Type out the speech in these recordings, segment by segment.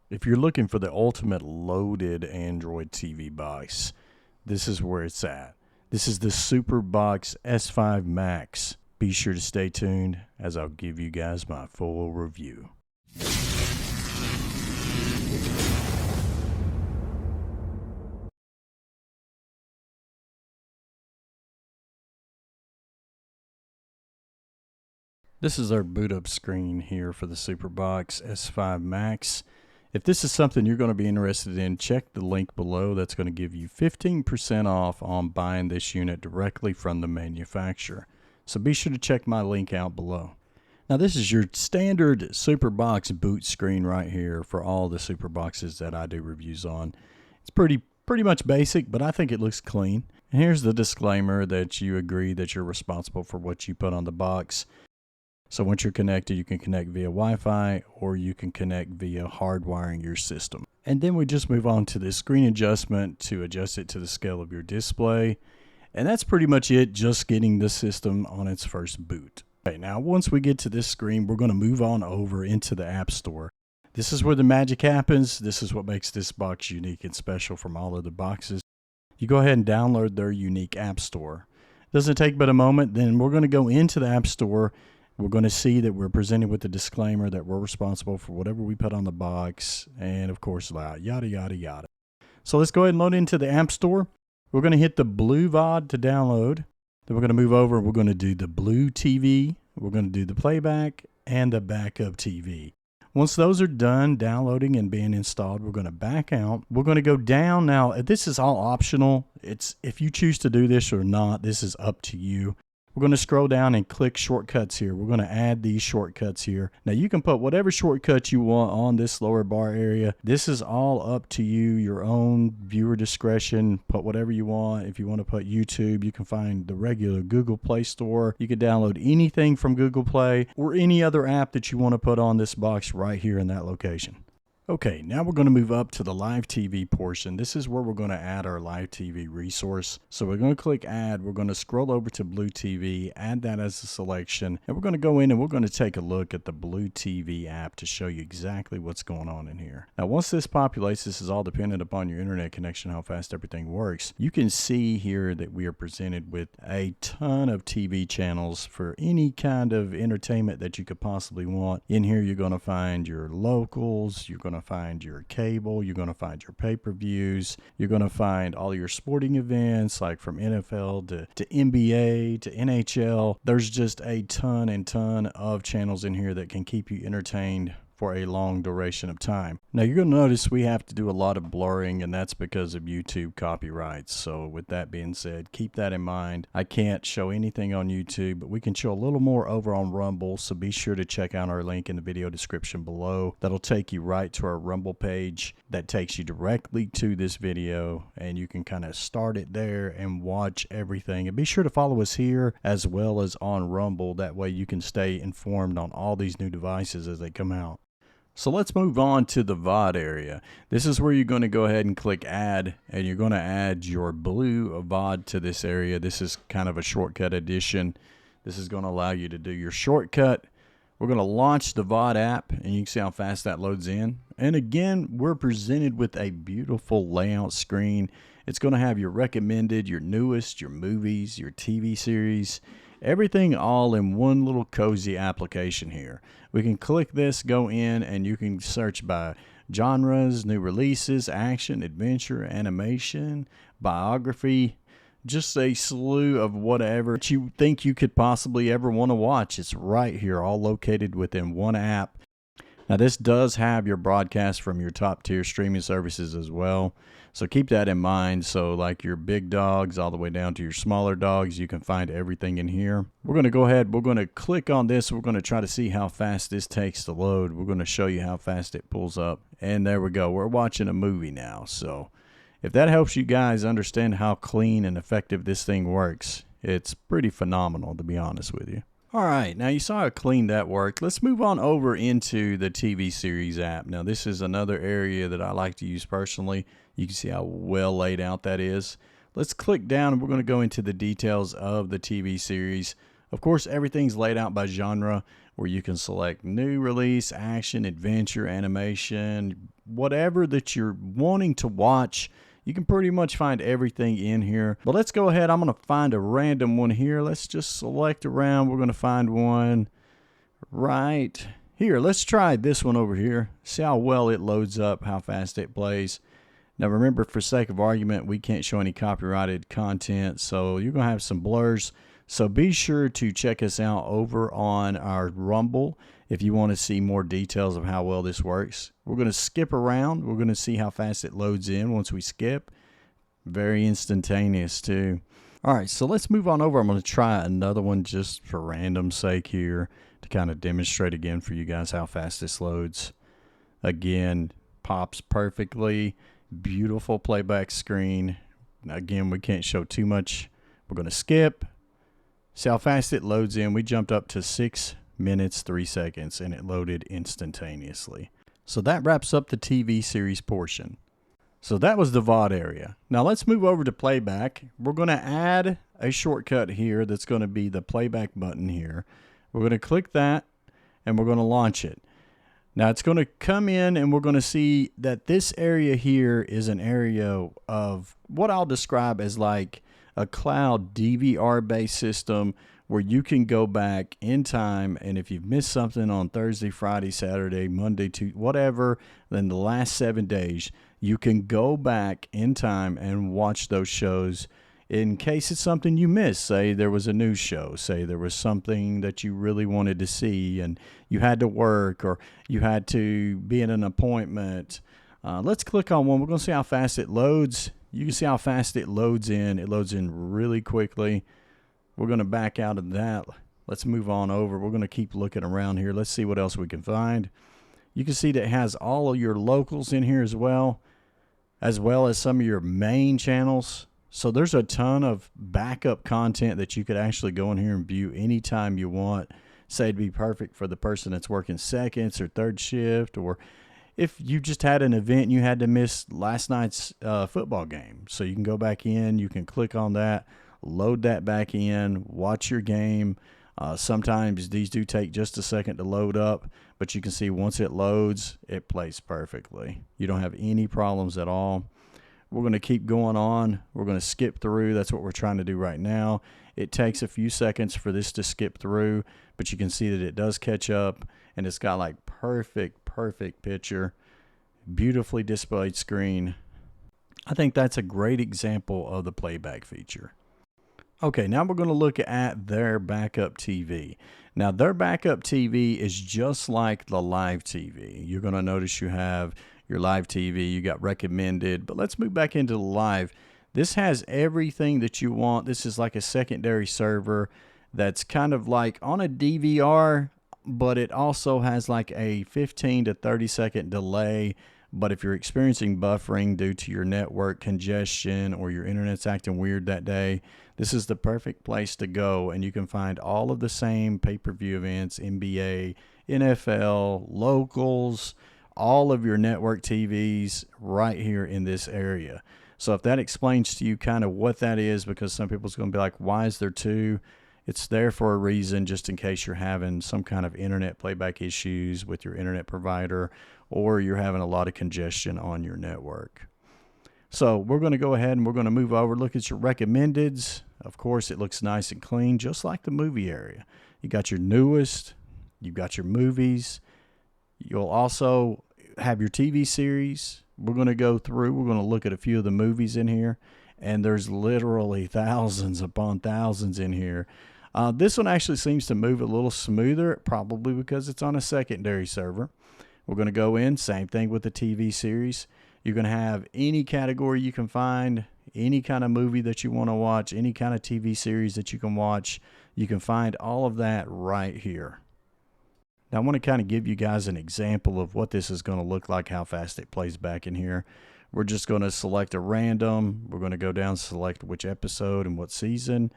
If you're looking for the ultimate loaded Android TV box, this is where it's at. This is the Superbox S5 Max. Be sure to stay tuned as I'll give you guys my full review. This is our boot up screen here for the Superbox S5 Max. If this is something you're going to be interested in, check the link below. That's going to give you 15% off on buying this unit directly from the manufacturer. So be sure to check my link out below. Now this is your standard Superbox boot screen right here for all the Superboxes that I do reviews on. It's pretty much basic, but I think it looks clean. And here's the disclaimer that you agree that you're responsible for what you put on the box. So once you're connected, you can connect via Wi-Fi or you can connect via hardwiring your system. And then we just move on to the screen adjustment to adjust it to the scale of your display. And that's pretty much it, just getting the system on its first boot. Okay, now once we get to this screen, we're going to move on over into the App Store. This is where the magic happens. This is what makes this box unique and special from all other boxes. You go ahead and download their unique App Store. Doesn't take but a moment. Then we're going to go into the App Store. We're going to see that we're presented with a disclaimer that we're responsible for whatever we put on the box, and of course, yada, yada, yada. So let's go ahead and load into the App Store. We're going to hit the blue VOD to download. Then we're going to move over and we're going to do the blue TV. We're going to do the playback and the backup TV. Once those are done downloading and being installed, we're going to back out. We're going to go down. Now, this is all optional. It's if you choose to do this or not, this is up to you. We're going to scroll down and click shortcuts here. We're going to add these shortcuts here. Now you can put whatever shortcut you want on this lower bar area. This is all up to you, your own viewer discretion. Put whatever you want. If you want to put YouTube, you can find the regular Google Play Store. You can download anything from Google Play or any other app that you want to put on this box right here in that location. Okay, now we're going to move up to the live TV portion. This is where we're going to add our live TV resource. So we're going to click add. We're going to scroll over to Blue TV, add that as a selection, and we're going to go in and we're going to take a look at the Blue TV app to show you exactly what's going on in here. Now, once this populates, this is all dependent upon your internet connection, how fast everything works. You can see here that we are presented with a ton of TV channels for any kind of entertainment that you could possibly want. In here, you're going to find your locals, you're going to find your cable, you're going to find your pay-per-views, you're going to find all your sporting events like from NFL to NBA to NHL. There's just a ton of channels in here that can keep you entertained for a long duration of time. Now you're going to notice we have to do a lot of blurring, and that's because of YouTube copyrights. So with that being said, keep that in mind. I can't show anything on YouTube, but we can show a little more over on Rumble, so be sure to check out our link in the video description below. That'll take you right to our Rumble page that takes you directly to this video, and you can kind of start it there and watch everything. And be sure to follow us here as well as on Rumble. That way you can stay informed on all these new devices as they come out. So let's move on to the VOD area. This is where you're going to go ahead and click add, and you're going to add your blue VOD to this area. This is kind of a shortcut addition. This is going to allow you to do your shortcut. We're going to launch the VOD app, and you can see how fast that loads in. And again, we're presented with a beautiful layout screen. It's going to have your recommended, your newest, your movies, your TV series, everything all in one little cozy application here. We can click this, go in, and you can search by genres, new releases, action, adventure, animation, biography, just a slew of whatever you think you could possibly ever want to watch. It's right here, all located within one app. Now this does have your broadcast from your top tier streaming services as well. So keep that in mind. So like your big dogs all the way down to your smaller dogs, you can find everything in here. We're going to go ahead. We're going to click on this. We're going to try to see how fast this takes to load. We're going to show you how fast it pulls up. And there we go. We're watching a movie now. So if that helps you guys understand how clean and effective this thing works, it's pretty phenomenal, to be honest with you. All right, now you saw how clean that worked. Let's move on over into the TV series app. Now this is another area that I like to use personally. You can see how well laid out that is. Let's click down and we're going to go into the details of the TV series. Of course, everything's laid out by genre, where you can select new release, action, adventure, animation, whatever that you're wanting to watch. You can pretty much find everything in here. But let's go ahead. I'm going to find a random one here. Let's just select around. We're going to find one right here. Let's try this one over here. See how well it loads up, how fast it plays. Now remember, for sake of argument, we can't show any copyrighted content, so you're going to have some blurs. So be sure to check us out over on our Rumble if you want to see more details of how well this works. We're going to skip around. We're going to see how fast it loads in once we skip. Very instantaneous too. All right, so let's move on over. I'm going to try another one just for random sake here to kind of demonstrate again for you guys how fast this loads. Again, pops perfectly. Beautiful playback screen. Again, we can't show too much. We're going to skip. See how fast it loads in. We jumped up to 6 minutes, 3 seconds, and it loaded instantaneously. So that wraps up the TV series portion. So that was the VOD area. Now let's move over to playback. We're going to add a shortcut here that's going to be the playback button here. We're going to click that, and we're going to launch it. Now it's going to come in, and we're going to see that this area here is an area of what I'll describe as like a cloud DVR-based system where you can go back in time, and if you've missed something on Thursday, Friday, Saturday, Monday, Tuesday, whatever, then the last 7 days, you can go back in time and watch those shows in case it's something you missed. Say there was a news show, say there was something that you really wanted to see and you had to work or you had to be in an appointment. Let's click on one. We're going to see how fast it loads. You can see how fast it loads in. It loads in really quickly. We're going to back out of that. Let's move on over. We're going to keep looking around here. Let's see what else we can find. You can see that it has all of your locals in here as well as some of your main channels. So there's a ton of backup content that you could actually go in here and view anytime you want. Say it'd be perfect for the person that's working seconds or third shift, or if you just had an event and you had to miss last night's football game. So you can go back in, you can click on that, load that back in, watch your game. Sometimes these do take just a second to load up, but you can see once it loads, it plays perfectly. You don't have any problems at all. We're going to keep going on. We're going to skip through. That's what we're trying to do right now. It takes a few seconds for this to skip through, but you can see that it does catch up, and it's got like perfect picture, beautifully displayed screen. I think that's a great example of the playback feature. Okay, now we're going to look at their backup TV. Now, their backup TV is just like the live TV. You're going to notice you have your live TV, you got recommended, but let's move back into the live. This has everything that you want. This is like a secondary server that's kind of like on a DVR, but it also has like a 15 to 30 second delay. But if you're experiencing buffering due to your network congestion or your internet's acting weird that day, this is the perfect place to go, and you can find all of the same pay-per-view events, NBA, NFL, locals, all of your network TVs right here in this area. So if that explains to you kind of what that is, because some people's going to be like, why is there two? It's there for a reason, just in case you're having some kind of internet playback issues with your internet provider, or you're having a lot of congestion on your network. So we're going to go ahead and we're going to move over. Look at your recommendeds. Of course, it looks nice and clean, just like the movie area. You got your newest, you've got your movies. You'll also have your TV series. We're going to go through, we're going to look at a few of the movies in here, and there's literally thousands upon thousands in here. This one actually seems to move a little smoother, probably because it's on a secondary server. We're going to go in, same thing with the TV series. You're going to have any category you can find, any kind of movie that you want to watch, any kind of TV series that you can watch. You can find all of that right here. Now I want to kind of give you guys an example of what this is going to look like, how fast it plays back in here. We're just going to select a random. We're going to go down, select which episode and what season.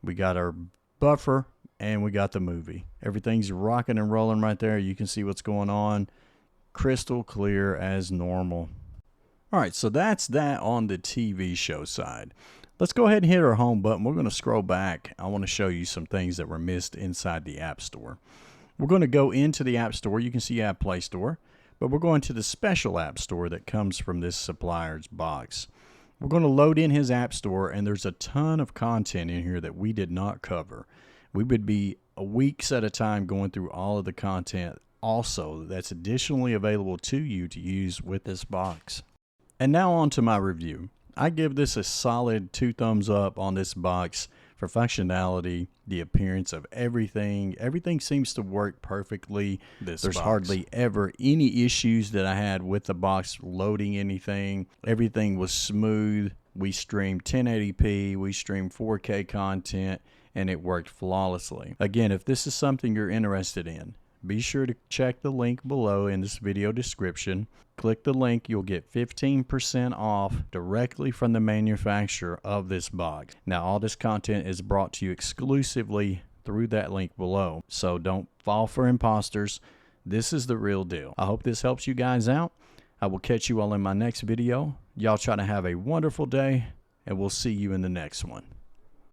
We got our buffer, and we got the movie. Everything's rocking and rolling right there. You can see what's going on. Crystal clear as normal. All right, so that's that on the TV show side. Let's go ahead and hit our home button. We're going to scroll back. I want to show you some things that were missed inside the App Store. We're going to go into the App Store. You can see you have Play Store. but we're going to the special app store that comes from this supplier's box. We're going to load in his app store, and there's a ton of content in here that we did not cover. We would be weeks at a time going through all of the content also that's additionally available to you to use with this box. And now on to my review. I give this a solid 2 thumbs up on this box for functionality, the appearance of everything. Everything seems to work perfectly. There's hardly ever any issues that I had with the box loading anything. Everything was smooth. We streamed 1080p, we streamed 4K content, and it worked flawlessly. Again, if this is something you're interested in, be sure to check the link below in this video description. Click the link, you'll get 15% off directly from the manufacturer of this box. Now, all this content is brought to you exclusively through that link below, so don't fall for imposters. This is the real deal. I hope this helps you guys out. I will catch you all in my next video. Y'all try to have a wonderful day, and we'll see you in the next one.